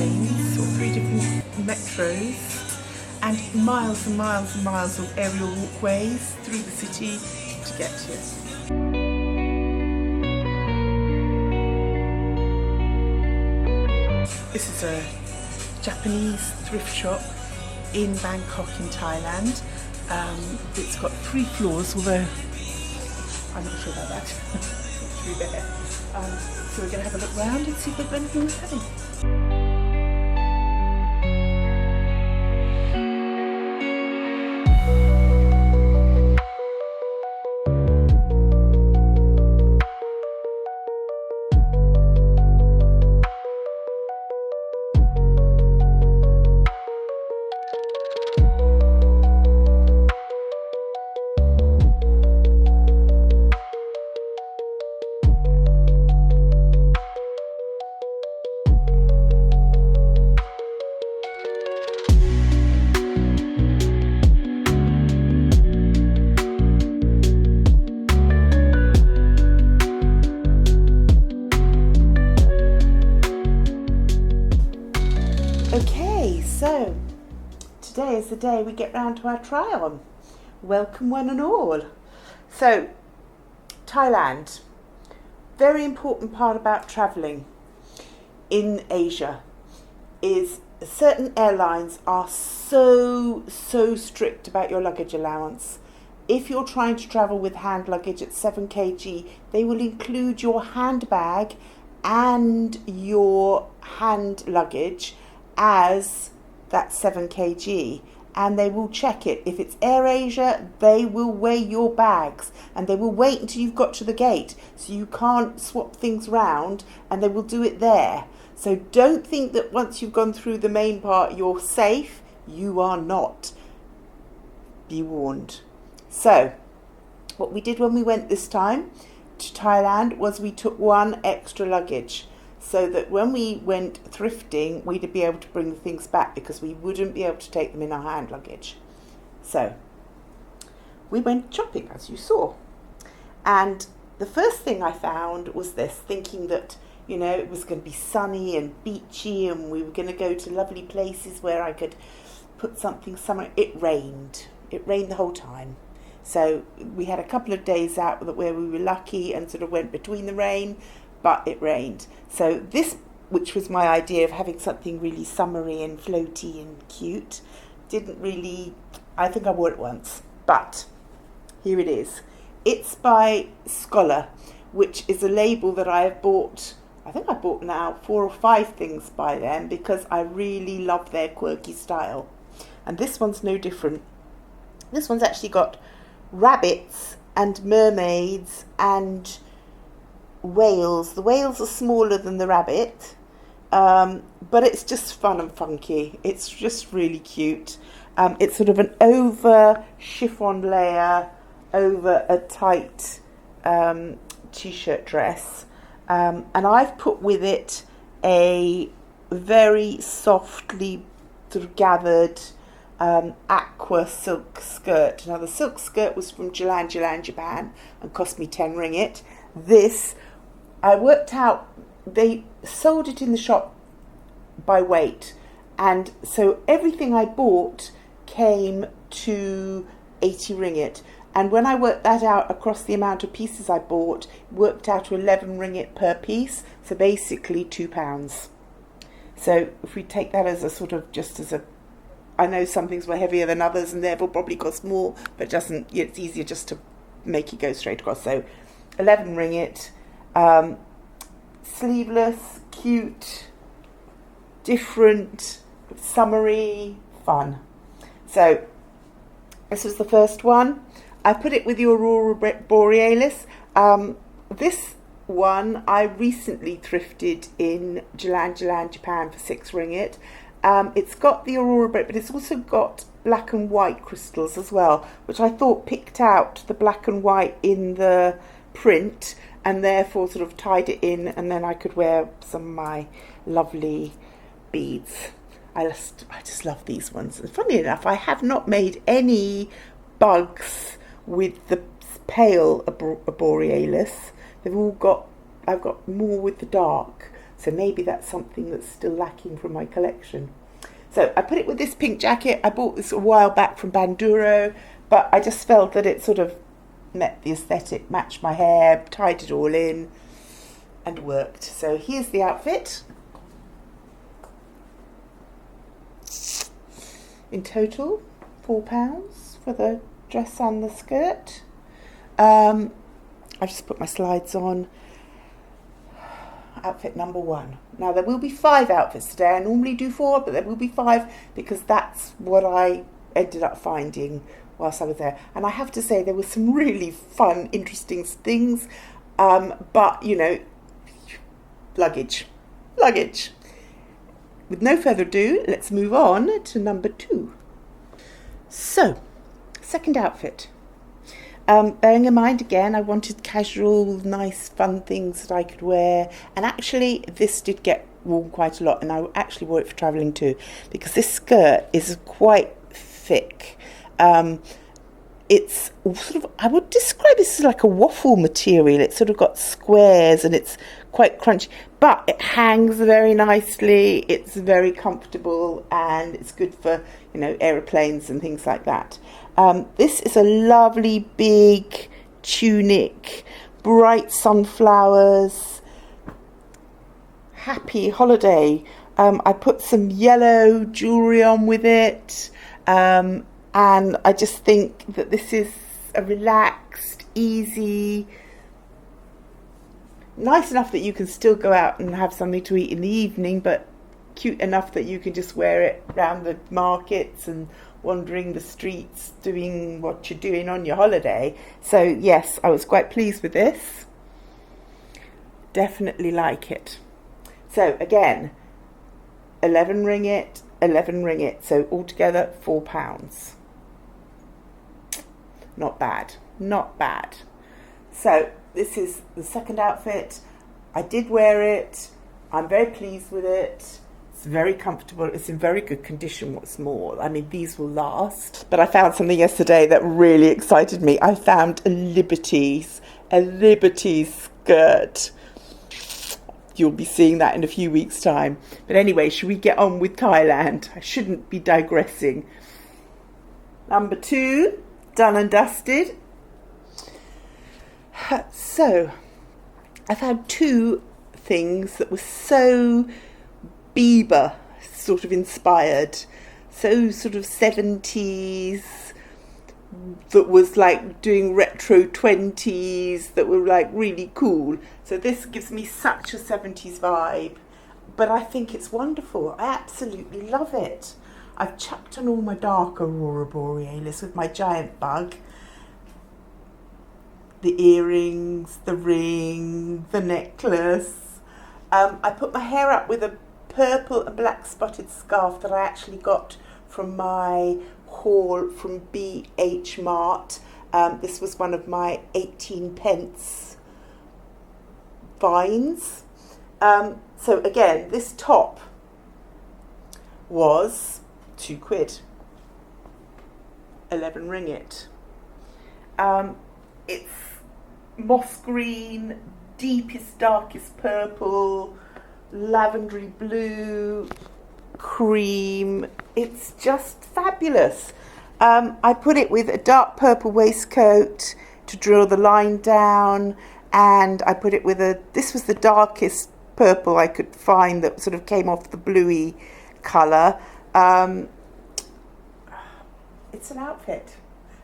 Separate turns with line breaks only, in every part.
trains or 3 different metros and miles and miles and miles of aerial walkways through the city to get to it. This is a Japanese thrift shop in Bangkok in Thailand. It's got 3 floors, although I'm not sure about that. It's not through there. So we're going to have a look round and see if there's anything worth having. Okay, so today is the day we get round to our try on. Welcome one and all. So, Thailand, very important part about travelling in Asia is certain airlines are so strict about your luggage allowance. If you're trying to travel with hand luggage at 7 kg, they will include your handbag and your hand luggage as that 7 kg, and they will check it. If it's AirAsia, they will weigh your bags and they will wait until you've got to the gate, so you can't swap things round, and they will do it there. So don't think that once you've gone through the main part you're safe. You are not. Be warned. So what we did when we went this time to Thailand was we took 1 extra luggage, so that when we went thrifting, we'd be able to bring the things back because we wouldn't be able to take them in our hand luggage. So we went shopping, as you saw. And the first thing I found was this, thinking that, you know, it was going to be sunny and beachy and we were going to go to lovely places where I could put something somewhere. It rained. It rained the whole time. So we had a couple of days out where we were lucky and sort of went between the rain, but it rained. So this, which was my idea of having something really summery and floaty and cute, didn't really, I think I wore it once, but here it is. It's by Scholar, which is a label that I have bought, I think I bought now 4 or 5 things by them because I really love their quirky style. And this one's no different. This one's actually got rabbits and mermaids and whales. The whales are smaller than the rabbit, but it's just fun and funky. It's just really cute. It's sort of an over chiffon layer over a tight t-shirt dress, and I've put with it a very softly sort of gathered aqua silk skirt. Now the silk skirt was from Jalan, Japan and cost me 10 ringgit. This, I worked out, they sold it in the shop by weight, and so everything I bought came to 80 ringgit, and when I worked that out across the amount of pieces I bought, it worked out to 11 ringgit per piece, so basically £2. So if we take that as a sort of, just as a, I know some things were heavier than others and therefore probably cost more, but it doesn't, it's easier just to make it go straight across. So 11 ringgit, sleeveless, cute, different, summery, fun. So this was the first one. I put it with the Aurora Borealis. This one I recently thrifted in Jalan, Japan for 6 ringgit. It's got the Aurora, but it's also got black and white crystals as well, which I thought picked out the black and white in the print and therefore sort of tied it in, and then I could wear some of my lovely beads. I just love these ones. And funny enough, I have not made any bugs with the pale Borealis. I've got more with the dark. So maybe that's something that's still lacking from my collection. So I put it with this pink jacket. I bought this a while back from Banduro, but I just felt that it sort of met the aesthetic, matched my hair, tied it all in, and worked. So here's the outfit. In total, £4 for the dress and the skirt. I just put my slides on. Outfit number 1. Now there will be 5 outfits today. I normally do 4, but there will be 5 because that's what I ended up finding whilst I was there. And I have to say there were some really fun, interesting things. But, you know, luggage. With no further ado, let's move on to number 2. So, second outfit. Bearing in mind, again, I wanted casual, nice, fun things that I could wear. And actually, this did get worn quite a lot. And I actually wore it for travelling too. Because this skirt is quite thick. It's sort of, I would describe this as like a waffle material. It's sort of got squares and it's quite crunchy. But it hangs very nicely. It's very comfortable. And it's good for, you know, aeroplanes and things like that. This is a lovely big tunic, bright sunflowers, happy holiday. I put some yellow jewellery on with it, and I just think that this is a relaxed, easy, nice enough that you can still go out and have something to eat in the evening, but cute enough that you can just wear it around the markets and wandering the streets, doing what you're doing on your holiday. So yes, I was quite pleased with this. Definitely like it. So again, 11 ringgit. So altogether £4. Not bad. So this is the second outfit. I did wear it. I'm very pleased with it. It's very comfortable. It's in very good condition, what's more. I mean, these will last. But I found something yesterday that really excited me. I found a Liberties skirt. You'll be seeing that in a few weeks' time. But anyway, should we get on with Thailand? I shouldn't be digressing. Number 2, done and dusted. So, I found 2 things that were so Bieber sort of inspired, so sort of 70s, that was like doing retro 20s, that were like really cool. So this gives me such a 70s vibe, but I think it's wonderful. I absolutely love it. I've chucked on all my dark Aurora Borealis with my giant bug, the earrings, the ring, the necklace. I put my hair up with a purple and black spotted scarf that I actually got from my haul from BH Mart. This was one of my 18 pence finds. So again, this top was £2, 11 ringgit. It's moss green, deepest, darkest purple, lavendery blue, cream. It's just fabulous. I put it with a dark purple waistcoat to drill the line down, and I put it with this was the darkest purple I could find that sort of came off the bluey colour. It's an outfit.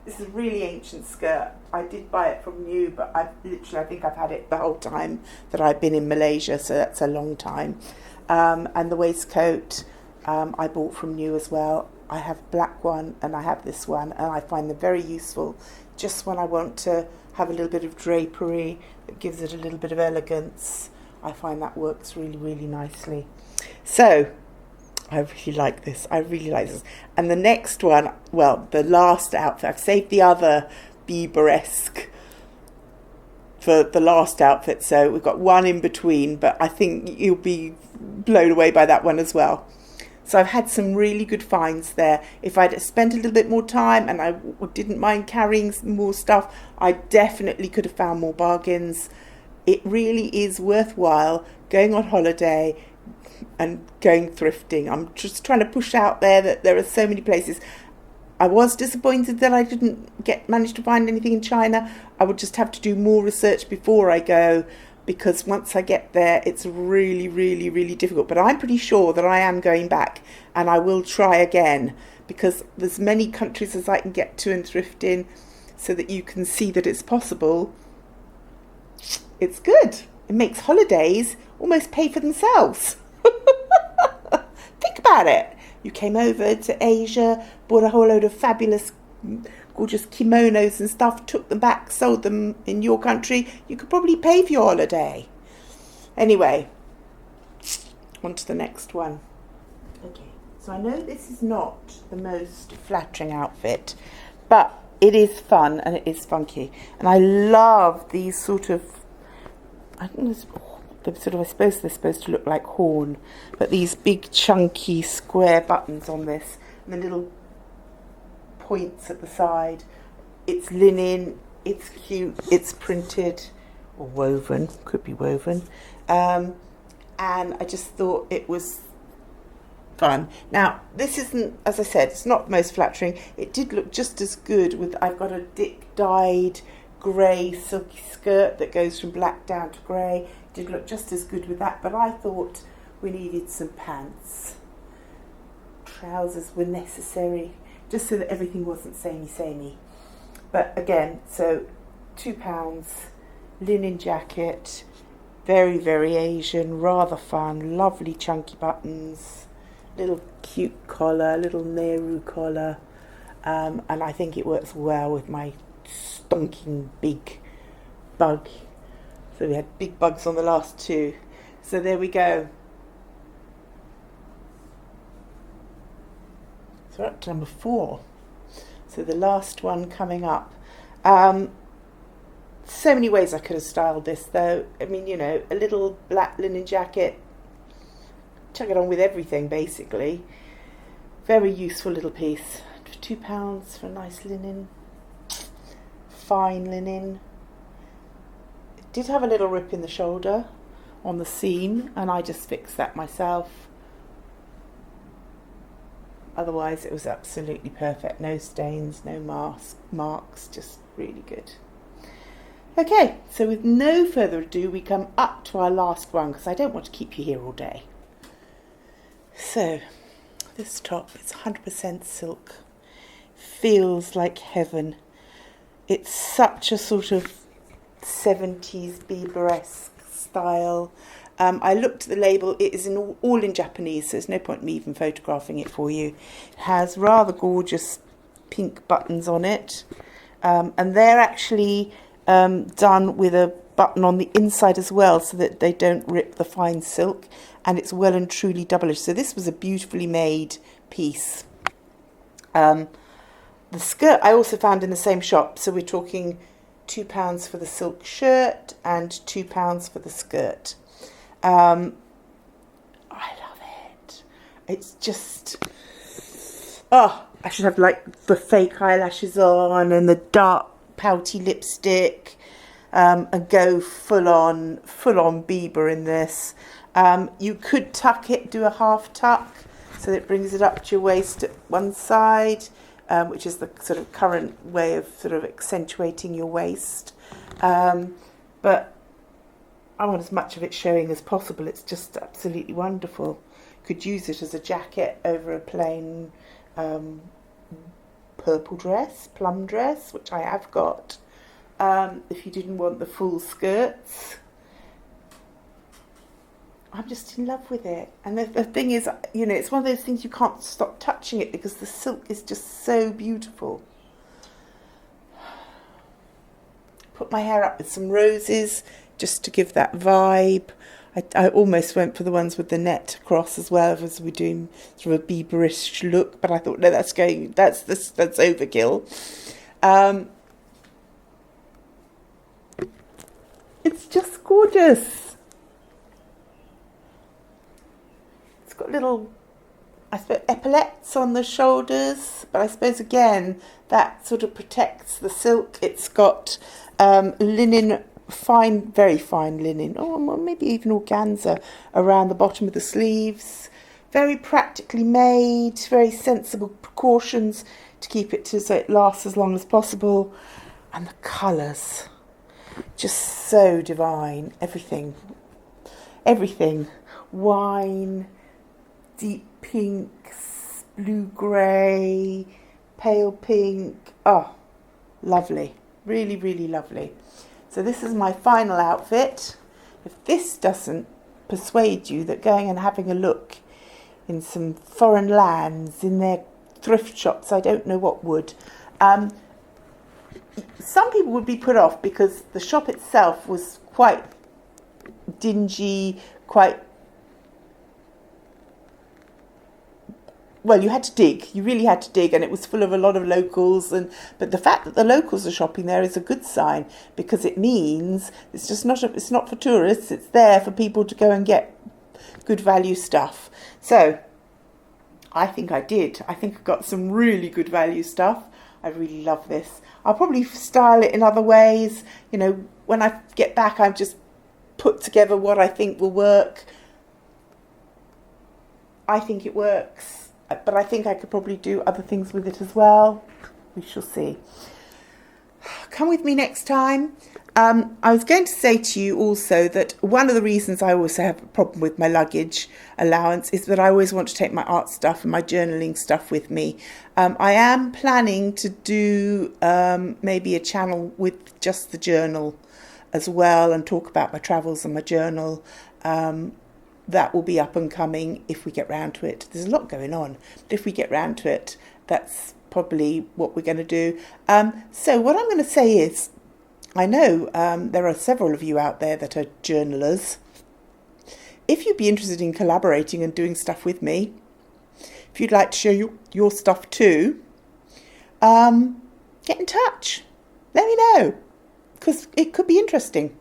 This is a really ancient skirt. I did buy it from New, but I think I've had it the whole time that I've been in Malaysia, so that's a long time. And the waistcoat I bought from New as well. I have a black one and I have this one, and I find them very useful just when I want to have a little bit of drapery that gives it a little bit of elegance. I find that works really, really nicely. So I really like this. And the next one, well, the last outfit, I've saved the other Bieber-esque for the last outfit, so we've got one in between, but I think you'll be blown away by that one as well. So I've had some really good finds there. If I'd spent a little bit more time and I didn't mind carrying more stuff, I definitely could have found more bargains. it really is worthwhile going on holiday and going thrifting. I'm just trying to push out there that there are so many places. I was disappointed that I didn't manage to find anything in China. I would just have to do more research before I go, because once I get there, it's really, really, really difficult. But I'm pretty sure that I am going back, and I will try again, because there's many countries as I can get to and thrift in, so that you can see that it's possible. It's good. It makes holidays almost pay for themselves. Think about it. You came over to Asia, bought a whole load of fabulous, gorgeous kimonos and stuff, took them back, sold them in your country. You could probably pay for your holiday. Anyway, on to the next one. Okay, so I know this is not the most flattering outfit, but it is fun and it is funky. And I love these sort of, I suppose they're supposed to look like horn, but these big chunky square buttons on this, and the little points at the side. It's linen, it's cute, it's printed or woven, could be woven, and I just thought it was fun. Now, this isn't, as I said, it's not the most flattering. It did look just as good with, I've got a Dick dyed grey silky skirt that goes from black down to grey. Did look just as good with that, but I thought we needed some pants. Trousers were necessary, just so that everything wasn't samey. But again, so £2, linen jacket, very, very Asian, rather fun, lovely chunky buttons, little cute collar, little Nehru collar, and I think it works well with my stonking big bug. So we had big bugs on the last two. So there we go. So we're up to number 4. So the last one coming up. So many ways I could have styled this though. I mean, you know, a little black linen jacket. Chuck it on with everything basically. Very useful little piece. £2 for a nice linen. Fine linen. Did have a little rip in the shoulder on the seam, and I just fixed that myself. Otherwise it was absolutely perfect. No stains, no marks, just really good. Okay, so with no further ado we come up to our last one, because I don't want to keep you here all day. So this top is 100% silk. Feels like heaven. It's such a sort of 70s Bieber-esque style. I looked at the label. It is all in Japanese, so there's no point in me even photographing it for you. It has rather gorgeous pink buttons on it, and they're actually done with a button on the inside as well, so that they don't rip the fine silk, and it's well and truly double-edged. So this was a beautifully made piece. The skirt I also found in the same shop, so we're talking £2 for the silk shirt and £2 for the skirt. I love it. It's just, I should have like the fake eyelashes on and the dark pouty lipstick, and go full on Bieber in this. You could tuck it, do a half tuck, so that it brings it up to your waist at one side. Which is the sort of current way of sort of accentuating your waist. But I want as much of it showing as possible. It's just absolutely wonderful. Could use it as a jacket over a plain purple dress, plum dress, which I have got. If you didn't want the full skirts. I'm just in love with it. And the thing is, you know, it's one of those things you can't stop touching it because the silk is just so beautiful. Put my hair up with some roses just to give that vibe. I almost went for the ones with the net across as well, as we're doing sort of a Bieberish look, but I thought, no, that's overkill. It's just gorgeous. Got little, I suppose, epaulettes on the shoulders, but I suppose again that sort of protects the silk. It's got linen fine, very fine linen, or maybe even organza around the bottom of the sleeves. Very practically made, very sensible precautions to keep it so it lasts as long as possible. And the colours, just so divine. Everything. Wine, deep pinks, blue grey, pale pink. Oh, lovely. Really, really lovely. So this is my final outfit. If this doesn't persuade you that going and having a look in some foreign lands, in their thrift shops, I don't know what would. Some people would be put off because the shop itself was quite dingy, well, you had to dig. You really had to dig, and it was full of a lot of locals. But the fact that the locals are shopping there is a good sign, because it means it's not for tourists. It's there for people to go and get good value stuff. So I think I did. I think I got some really good value stuff. I really love this. I'll probably style it in other ways. You know, when I get back, I've just put together what I think will work. I think it works, but I think I could probably do other things with it as well. We shall see. Come with me next time. I was going to say to you also that one of the reasons I also have a problem with my luggage allowance is that I always want to take my art stuff and my journaling stuff with me. I am planning to do maybe a channel with just the journal as well, and talk about my travels and my journal. That will be up and coming if we get round to it. There's a lot going on, but if we get round to it, that's probably what we're going to do. So what I'm going to say is, I know there are several of you out there that are journalers. If you'd be interested in collaborating and doing stuff with me, if you'd like to share your stuff too, get in touch. Let me know, because it could be interesting.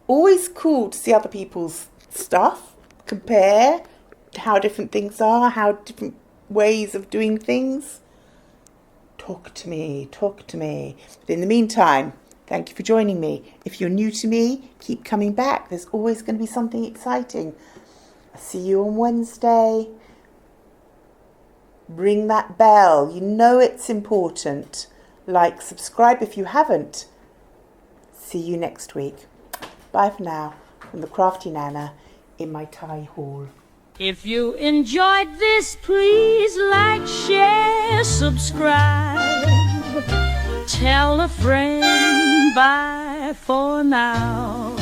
Always cool to see other people's stuff, compare how different things are, how different ways of doing things. Talk to me. But in the meantime, thank you for joining me. If you're new to me, keep coming back. There's always going to be something exciting. I'll see you on Wednesday. Ring that bell. You know it's important. Like, subscribe if you haven't. See you next week. Bye for now, from the Crafty Nana in my Thai hall.
If you enjoyed this, please like, share, subscribe. Tell a friend. Bye for now.